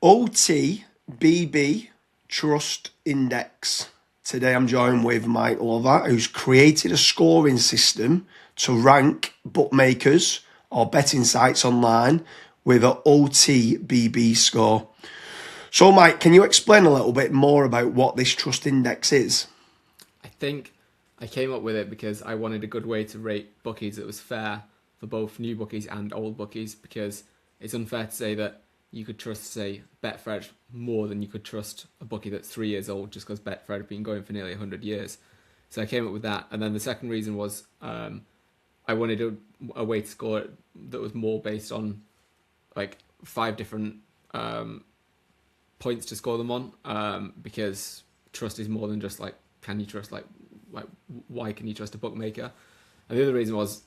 OTBB Trust Index. Today I'm joined with Mike Lovatt, who's created a scoring system to rank bookmakers or betting sites online with an OTBB score. So Mike, can you explain a little bit more about what this Trust Index is? I think I came up with it because I wanted a good way to rate bookies that was fair for both new bookies and old bookies, because it's unfair to say that you could trust, say, Betfred more than you could trust a bookie that's 3 years old just because Betfred have been going for nearly 100 years. So I came up with that. And then the second reason was I wanted a way to score it that was more based on like 5 different points to score them on, because trust is more than just like, can you trust, like why can you trust a bookmaker? And the other reason was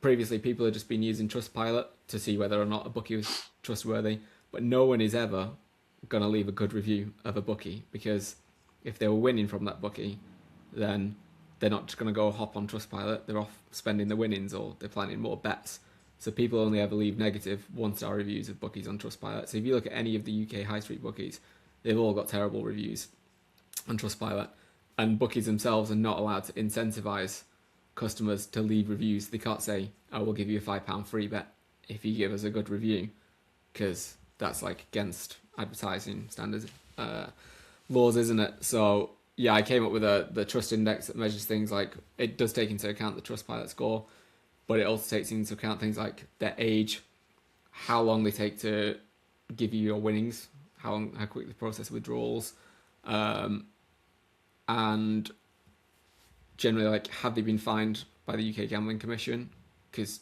previously people had just been using Trustpilot to see whether or not a bookie was trustworthy, but no one is ever going to leave a good review of a bookie, because if they were winning from that bookie, then they're not just going to go hop on Trustpilot, they're off spending the winnings or they're planning more bets. So people only ever leave negative 1-star reviews of bookies on Trustpilot. So if you look at any of the UK high street bookies, they've all got terrible reviews on Trustpilot, and bookies themselves are not allowed to incentivize customers to leave reviews. They can't say, "Oh, we'll give you a £5 free bet if you give us a good review," because that's like against advertising standards laws, isn't it? So yeah, I came up with the trust index that measures things like, it does take into account the Trustpilot score, but it also takes into account things like their age, how long they take to give you your winnings, how quick they process withdrawals, and generally, like, have they been fined by the UK Gambling Commission? Because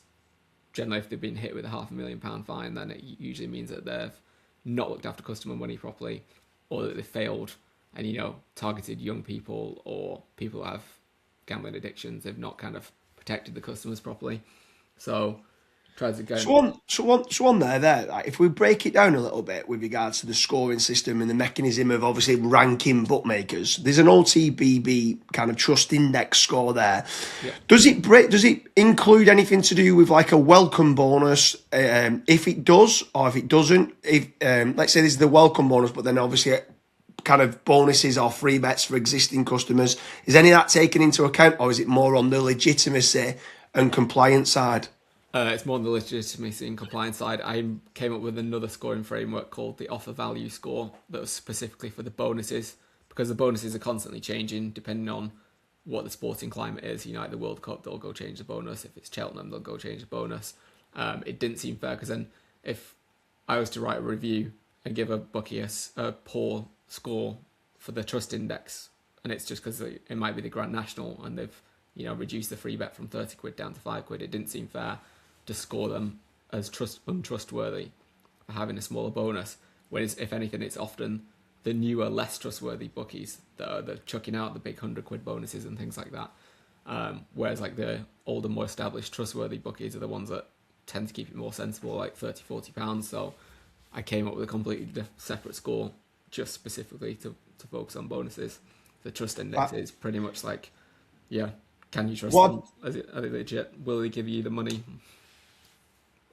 generally, if they've been hit with a £500,000 fine, then it usually means that they've not looked after customer money properly, or that they failed and, targeted young people or people who have gambling addictions. They've not kind of protected the customers properly. So tries to go. So on there, like, if we break it down a little bit with regards to the scoring system and the mechanism of obviously ranking bookmakers, there's an OTBB kind of trust index score there. Yeah. Does it include anything to do with like a welcome bonus? If it does, or if it doesn't, if let's say this is the welcome bonus, but then obviously kind of bonuses or free bets for existing customers, is any of that taken into account, or is it more on the legitimacy and compliance side? It's more on the legitimacy and compliance side. I came up with another scoring framework called the offer value score that was specifically for the bonuses, because the bonuses are constantly changing depending on what the sporting climate is. Like the World Cup, they'll go change the bonus. If it's Cheltenham, they'll go change the bonus. It didn't seem fair, because then if I was to write a review and give a bookie a poor score for the trust index, and it's just because it might be the Grand National and they've reduced the free bet from 30 quid down to 5 quid, it didn't seem fair to score them as untrustworthy for having a smaller bonus, when if anything, it's often the newer, less trustworthy bookies that are chucking out the big 100 quid bonuses and things like that, whereas like the older, more established, trustworthy bookies are the ones that tend to keep it more sensible, like £30-40. So I came up with a completely separate score just specifically to focus on bonuses. The trust index is pretty much like, can you trust them? Are they legit? Will they give you the money?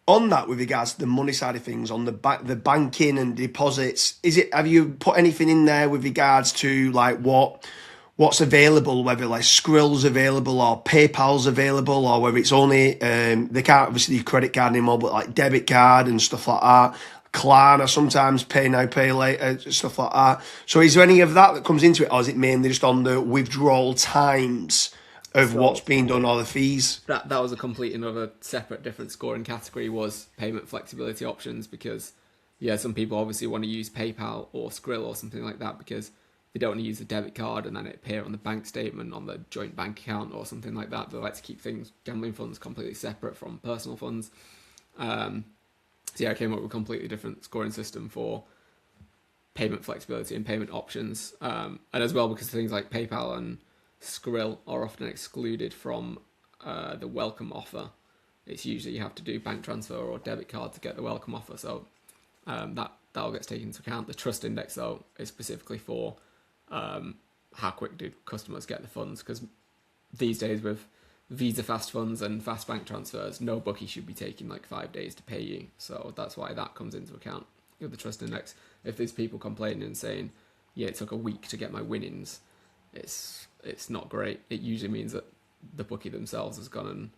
On that, with regards to the money side of things, on the banking and deposits, have you put anything in there with regards to like what's available, whether like Skrill's available or PayPal's available, or whether it's only they can't obviously do credit card anymore, but like debit card and stuff like that. Klarna sometimes pay now, pay later, stuff like that. So is there any of that comes into it, or is it mainly just on the withdrawal times of what's being done, or the fees? That was a complete another separate different scoring category, was payment flexibility options, because some people obviously want to use PayPal or Skrill or something like that because they don't want to use the debit card and then it appear on the bank statement on the joint bank account or something like that. They like to keep gambling funds completely separate from personal funds. I came up with a completely different scoring system for payment flexibility and payment options, and as well because things like PayPal and Skrill are often excluded from the welcome offer. It's usually you have to do bank transfer or debit card to get the welcome offer, so that all gets taken into account. The trust index, though, is specifically for how quick do customers get the funds, because these days with Visa fast funds and fast bank transfers, no bookie should be taking like 5 days to pay you, so that's why that comes into account. the Trust Index. If there's people complaining and saying, yeah, it took a week to get my winnings, it's not great. It usually means that the bookie themselves has gone and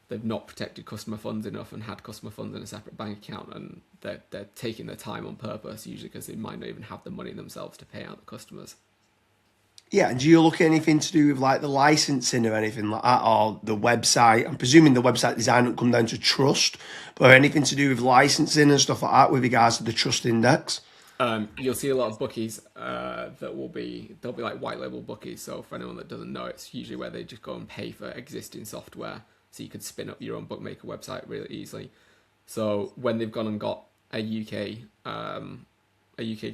they've not protected customer funds enough and had customer funds in a separate bank account, and they're taking their time on purpose, usually because they might not even have the money themselves to pay out the customers. Yeah, and do you look at anything to do with like the licensing or anything like that, or the website? I'm presuming the website design will come down to trust, but anything to do with licensing and stuff like that with regards to the Trust Index? You'll see a lot of bookies they'll be like white label bookies. So for anyone that doesn't know, it's usually where they just go and pay for existing software, so you could spin up your own bookmaker website really easily. So when they've gone and got a UK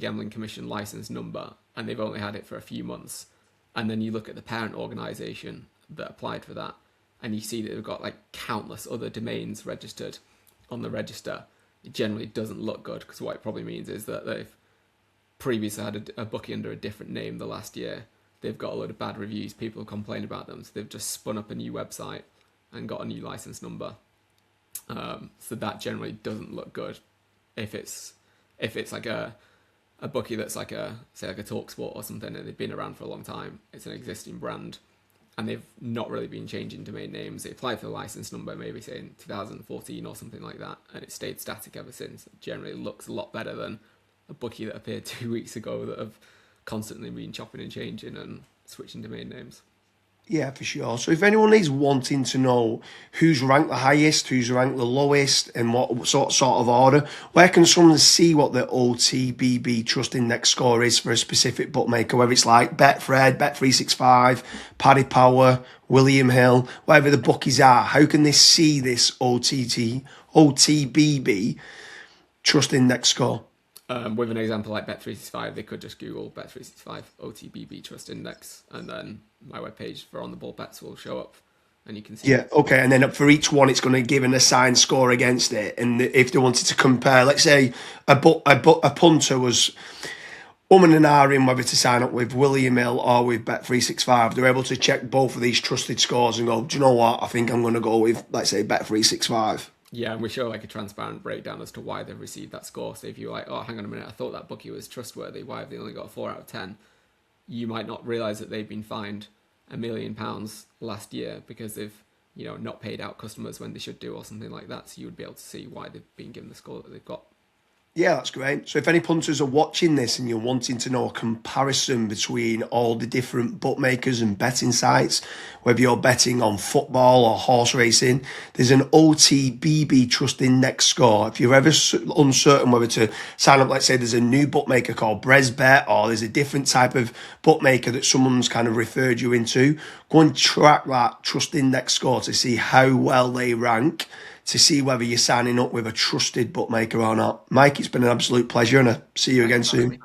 Gambling Commission license number, and they've only had it for a few months, and then you look at the parent organisation that applied for that, and you see that they've got like countless other domains registered on the register, it generally doesn't look good, because what it probably means is that they've previously had a bookie under a different name the last year. They've got a load of bad reviews, people have complained about them, so they've just spun up a new website and got a new license number. So that generally doesn't look good. If it's like a bookie that's like a TalkSport or something, and they've been around for a long time, it's an existing brand, and they've not really been changing domain names. They applied for the license number maybe say in 2014 or something like that, and it stayed static ever since. It generally looks a lot better than a bookie that appeared 2 weeks ago that have constantly been chopping and changing and switching domain names. Yeah, for sure. So if anyone is wanting to know who's ranked the highest, who's ranked the lowest, and what sort of order, where can someone see what the OTBB Trust Index score is for a specific bookmaker, whether it's like Betfred, Bet365, Paddy Power, William Hill, whatever the bookies are, how can they see this OTBB Trust Index score? With an example like Bet365, they could just Google Bet365 OTBB Trust Index, and then my webpage for On The Ball Bets will show up, and you can see. Yeah, okay, and then for each one, it's going to give an assigned score against it. And if they wanted to compare, let's say a punter was and ahhing whether to sign up with William Hill or with Bet365, they're able to check both of these trusted scores and go, do you know what? I think I'm going to go with, let's say, Bet365. Yeah, and we show like a transparent breakdown as to why they've received that score. So if you're like, oh, hang on a minute, I thought that bookie was trustworthy, why have they only got a 4 out of 10? You might not realise that they've been fined £1 million last year because they've, not paid out customers when they should do, or something like that. So you would be able to see why they've been given the score that they've got. Yeah, that's great. So if any punters are watching this and you're wanting to know a comparison between all the different bookmakers and betting sites, whether you're betting on football or horse racing, there's an OTBB Trust Index score. If you're ever uncertain whether to sign up, let's say there's a new bookmaker called Bresbet, or there's a different type of bookmaker that someone's kind of referred you into, go and track that Trust Index score to see how well they rank, to see whether you're signing up with a trusted bookmaker or not. Mike, it's been an absolute pleasure, and I'll see you again soon.